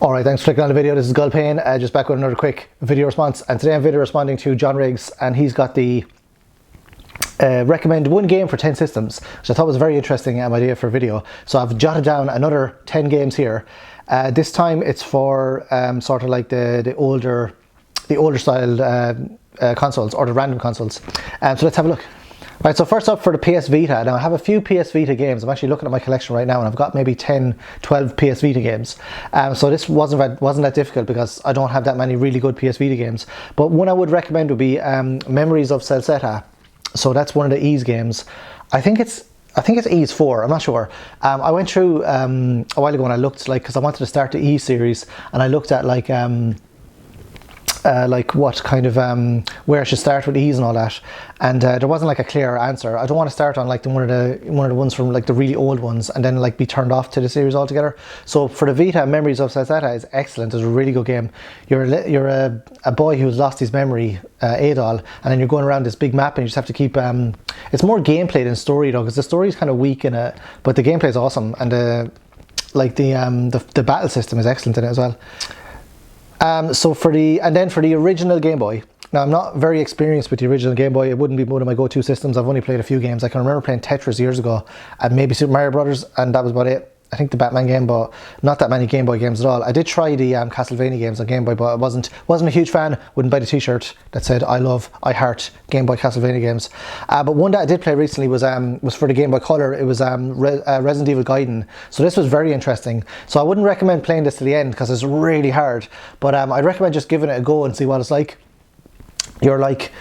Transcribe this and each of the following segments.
Alright, thanks for clicking on the video. This is Gulpane, just back with another quick video response. And today I'm video responding to John Riggs, and he's got the recommend one game for 10 systems, which I thought was a very interesting idea for a video. So I've jotted down another 10 games here. This time it's for sort of like the older style consoles, or the random consoles. So let's have a look. Right, so first up for the PS Vita. Now I have a few PS Vita games. I'm actually looking at my collection right now, and I've got maybe 10, 12 PS Vita games. So this wasn't that difficult because I don't have that many really good PS Vita games. But one I would recommend would be Memories of Celceta. So that's one of the Ys games. I think it's Ys 4, I'm not sure. I went through a while ago and I looked, because I wanted to start the Ys series, and I looked at like what kind of where I should start with Ys and all that, and there wasn't like a clear answer. I don't want to start on like one of the ones from like the really old ones and then like be turned off to the series altogether. So for the Vita, Memories of Celceta is excellent. It's a really good game. You're a boy who's lost his memory, Adol, and then you're going around this big map and you just have to keep it's more gameplay than story though, because the story is kind of weak in it, but the gameplay is awesome, and the battle system is excellent in it as well. So for the original Game Boy, now I'm not very experienced with the original Game Boy. It wouldn't be one of my go-to systems. I've only played a few games. I can remember playing Tetris years ago and maybe Super Mario Brothers, and that was about it. I think the Batman game, but not that many Game Boy games at all. I did try the Castlevania games on Game Boy, but I wasn't a huge fan. Wouldn't buy the t-shirt that said I heart Game Boy Castlevania games. But one that I did play recently was for the Game Boy Color. It was Resident Evil Gaiden. So this was very interesting. So I wouldn't recommend playing this to the end because it's really hard, but I'd recommend just giving it a go and see what it's like. You're like,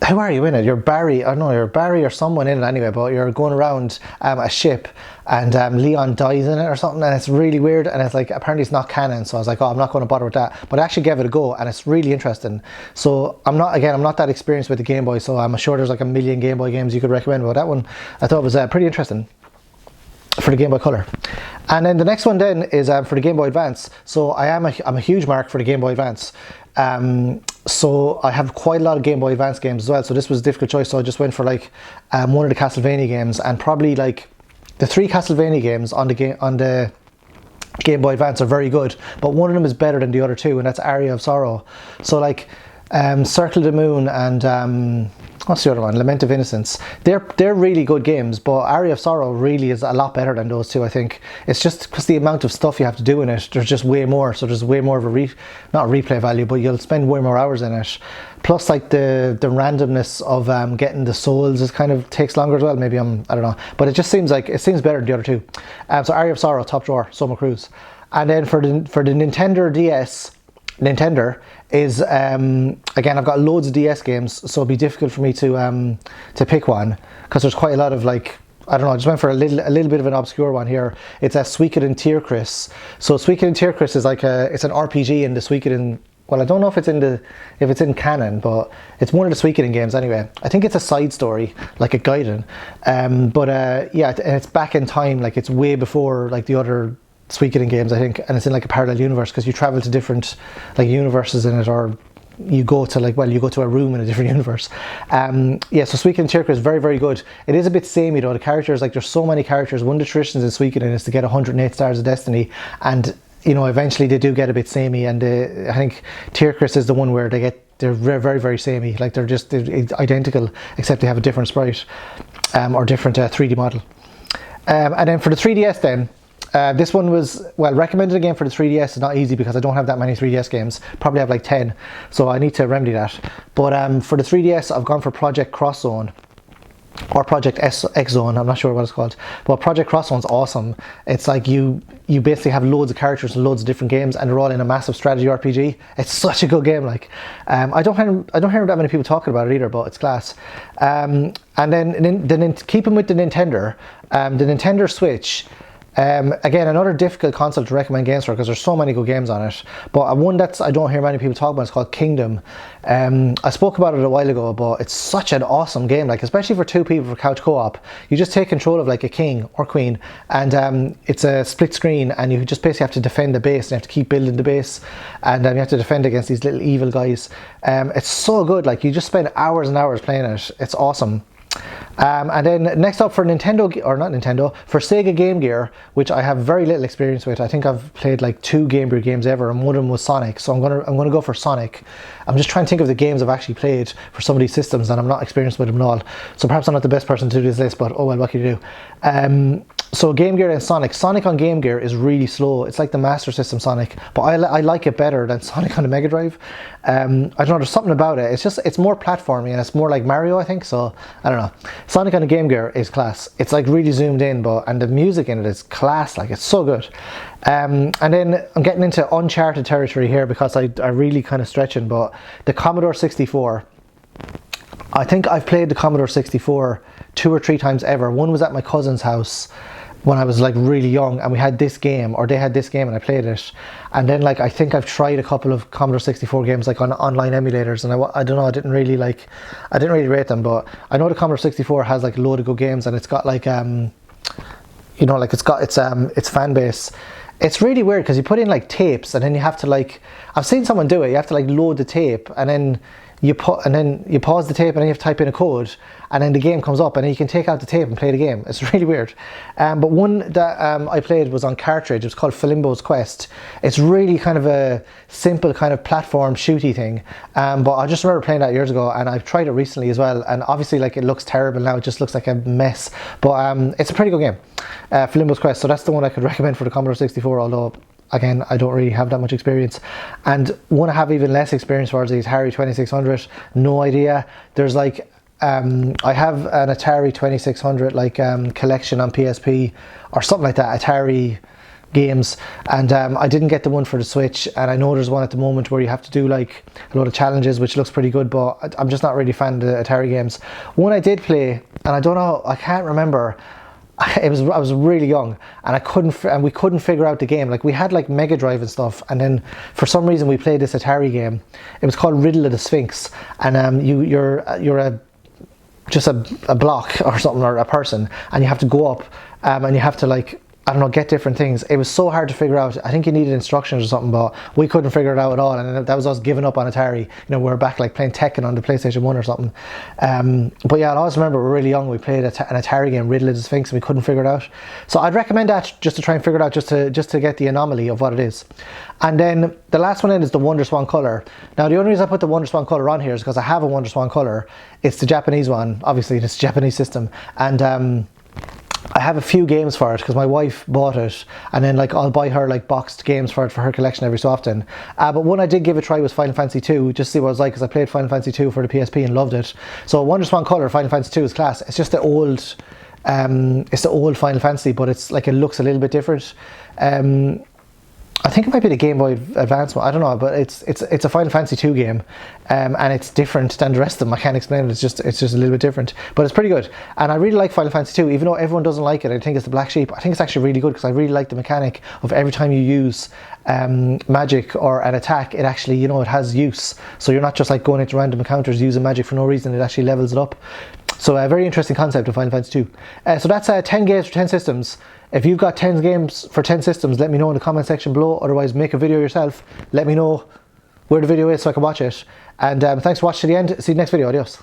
who are you in it? You're Barry, I don't know, you're Barry or someone in it anyway, but you're going around a ship, and Leon dies in it or something, and it's really weird, and it's like, apparently it's not canon, so I was like, oh, I'm not going to bother with that, but I actually gave it a go, and it's really interesting. So I'm not that experienced with the Game Boy, so I'm sure there's like a million Game Boy games you could recommend, but that one I thought was pretty interesting for the Game Boy Color. And then the next one then is for the Game Boy Advance. So I'm a huge mark for the Game Boy Advance. So I have quite a lot of Game Boy Advance games as well, so this was a difficult choice, so I just went for like one of the Castlevania games, and probably like the 3 Castlevania games on the Game Boy Advance are very good, but one of them is better than the other 2, and that's Aria of Sorrow. So like Circle of the Moon and what's the other one? Lament of Innocence. They're really good games, but Aria of Sorrow really is a lot better than those 2, I think. It's just because the amount of stuff you have to do in it, there's just way more, so there's way more of a not replay value, but you'll spend way more hours in it. Plus like the randomness of getting the souls is kind of takes longer as well. Maybe I don't know, but it just seems better than the other 2. So Aria of Sorrow, top drawer, Summer Cruise. And then for the Nintendo DS, Nintendo is again, I've got loads of DS games, so it'd be difficult for me to pick one because there's quite a lot of like, I don't know, I just went for a little bit of an obscure one here. It's a Suikoden Tierkris. So Suikoden Tierkris is like it's an RPG in the Suikoden. Well, I don't know if it's in canon, but it's one of the Suikoden games anyway. I think it's a side story, like a Gaiden. Yeah, and it's back in time, like it's way before like the other Suikoden games, I think, and it's in like a parallel universe because you travel to different like universes in it, or you go to a room in a different universe. Yeah, so Suikoden Tierkris is very, very good. It is a bit samey though. The characters, like there's so many characters. One of the traditions in Suikoden is to get 108 stars of destiny, and you know, eventually they do get a bit samey, and I think Tierkris is the one where they're very, very, very samey. Like they're identical, except they have a different sprite or different 3D model. And then for the 3DS then, this one was, well, recommended again for the 3DS is not easy because I don't have that many 3DS games. Probably have like 10, so I need to remedy that. But for the 3DS, I've gone for Project Cross Zone, or Project X Zone, I'm not sure what it's called. But Project Cross Zone's awesome. It's like you basically have loads of characters and loads of different games, and they're all in a massive strategy RPG. It's such a good game. Like I don't hear that many people talking about it either, but it's class. And then keeping with the Nintendo Switch. Again, another difficult console to recommend games for because there's so many good games on it. But one that I don't hear many people talk about is called Kingdom. I spoke about it a while ago, but it's such an awesome game. Like especially for 2 people for couch co-op, you just take control of like a king or queen, and it's a split screen, and you just basically have to defend the base, and you have to keep building the base, and you have to defend against these little evil guys. It's so good. Like you just spend hours and hours playing it. It's awesome. And then next up for Nintendo, or not Nintendo, for Sega Game Gear, which I have very little experience with. I think I've played like 2 Game Gear games ever, and one of them was Sonic. So I'm gonna go for Sonic. I'm just trying to think of the games I've actually played for some of these systems, and I'm not experienced with them at all. So perhaps I'm not the best person to do this list, but oh well, what can you do? So Game Gear and Sonic. Sonic on Game Gear is really slow. It's like the Master System Sonic, but I like it better than Sonic on the Mega Drive. I don't know, there's something about it. It's more platformy and it's more like Mario, I think. So I don't know. Sonic on the Game Gear is class. It's like really zoomed in, and the music in it is class. Like, it's so good. And then I'm getting into uncharted territory here because I really kind of stretching. But the Commodore 64. I think I've played the Commodore 64 2 or 3 times ever. One was at my cousin's house when I was like really young, and we had this game, or they had this game, and I played it. And then like I think I've tried a couple of Commodore 64 games like on online emulators, and I don't know, I didn't really rate them, but I know the Commodore 64 has like a load of good games, and it's got like you know, like it's got its fan base. It's really weird because you put in like tapes, and then you have to like, I've seen someone do it, you have to like load the tape, and then you pause the tape, and then you have to type in a code, and then the game comes up, and then you can take out the tape and play the game. It's really weird. But one that I played was on cartridge. It was called Filimbo's Quest. It's really kind of a simple kind of platform shooty thing. But I just remember playing that years ago, and I've tried it recently as well. And obviously, like, it looks terrible now. It just looks like a mess. But it's a pretty good game, Filimbo's Quest. So that's the one I could recommend for the Commodore 64. Although, again, I don't really have that much experience. And one I have even less experience for is the Atari 2600. No idea. There's like, I have an Atari 2600 like collection on PSP or something like that, Atari games, and I didn't get the one for the Switch, and I know there's one at the moment where you have to do like a lot of challenges, which looks pretty good, but I'm just not really a fan of the Atari games. One I did play, and I don't know, I can't remember. I was really young, and we couldn't figure out the game. Like, we had like Mega Drive and stuff, and then for some reason we played this Atari game. It was called Riddle of the Sphinx, and you're just a block or something, or a person, and you have to go up, and you have to, like, I don't know, get different things. It was so hard to figure out. I think you needed instructions or something, but we couldn't figure it out at all, and that was us giving up on Atari. You know, we were back like playing Tekken on the PlayStation 1 or something. But yeah, I always remember we were really young, we played an Atari game, Riddle of the Sphinx, and we couldn't figure it out. So I'd recommend that, just to try and figure it out, just to get the anomaly of what it is. And then the last one in is the WonderSwan Color. Now, the only reason I put the WonderSwan Color on here is because I have a WonderSwan Color. It's the Japanese one, obviously, it's a Japanese system, and I have a few games for it because my wife bought it, and then like I'll buy her like boxed games for it for her collection every so often. But one I did give a try was Final Fantasy 2, just to see what it was like, because I played Final Fantasy 2 for the PSP and loved it. So WonderSwan Color Final Fantasy 2 is class. It's just the old Final Fantasy, but it's like, it looks a little bit different. I think it might be the Game Boy Advance one, I don't know, but it's a Final Fantasy 2 game, and it's different than the rest of them. I can't explain it, it's just a little bit different, but it's pretty good. And I really like Final Fantasy 2, even though everyone doesn't like it. I think it's the black sheep. I think it's actually really good, because I really like the mechanic of every time you use magic or an attack, it actually, you know, it has use. So you're not just like going into random encounters using magic for no reason, it actually levels it up. So a very interesting concept of Final Fantasy 2. So that's 10 games for 10 systems. If you've got 10 games for 10 systems, let me know in the comment section below. Otherwise, make a video yourself. Let me know where the video is so I can watch it. And thanks for watching to the end. See you next video. Adios.